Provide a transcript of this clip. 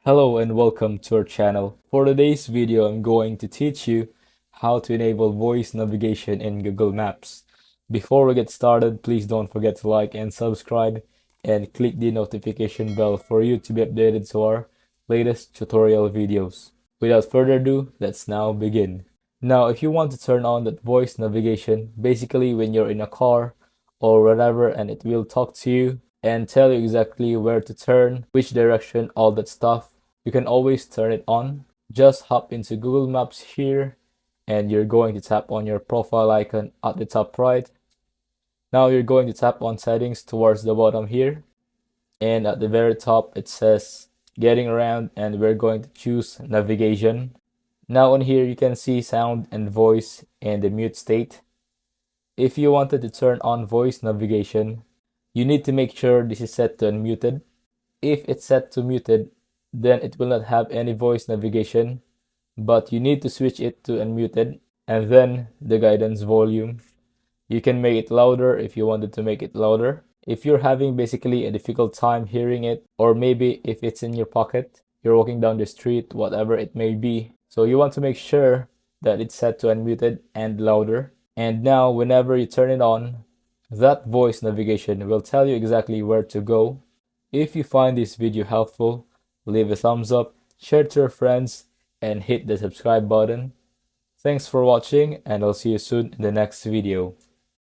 Hello and welcome to our channel. For today's video, I'm going to teach you how to enable voice navigation in Google Maps. Before we get started, please don't forget to like and subscribe and click the notification bell for you to be updated to our latest tutorial videos. Without further ado, let's now begin. Now, if you want to turn on that voice navigation, basically when you're in a car or whatever and it will talk to you and tell you exactly where to turn, which direction, all that stuff, you can always turn it on. Just hop into Google Maps here and you're going to tap on your profile icon at the top right. Now you're going to tap on settings towards the bottom here, and at the very top it says getting around, and we're going to choose navigation. Now on here you can see sound and voice and the mute state. If you wanted to turn on voice navigation, you need to make sure this is set to unmuted. If it's set to muted, then it will not have any voice navigation, but you need to switch it to unmuted, and then the guidance volume. You can make it louder if you wanted to make it louder. If you're having basically a difficult time hearing it, or maybe if it's in your pocket, you're walking down the street, whatever it may be. So you want to make sure that it's set to unmuted and louder. And now whenever you turn it on, that voice navigation will tell you exactly where to go. If you find this video helpful, leave a thumbs up, share it to your friends, and hit the subscribe button. Thanks for watching, and I'll see you soon in the next video.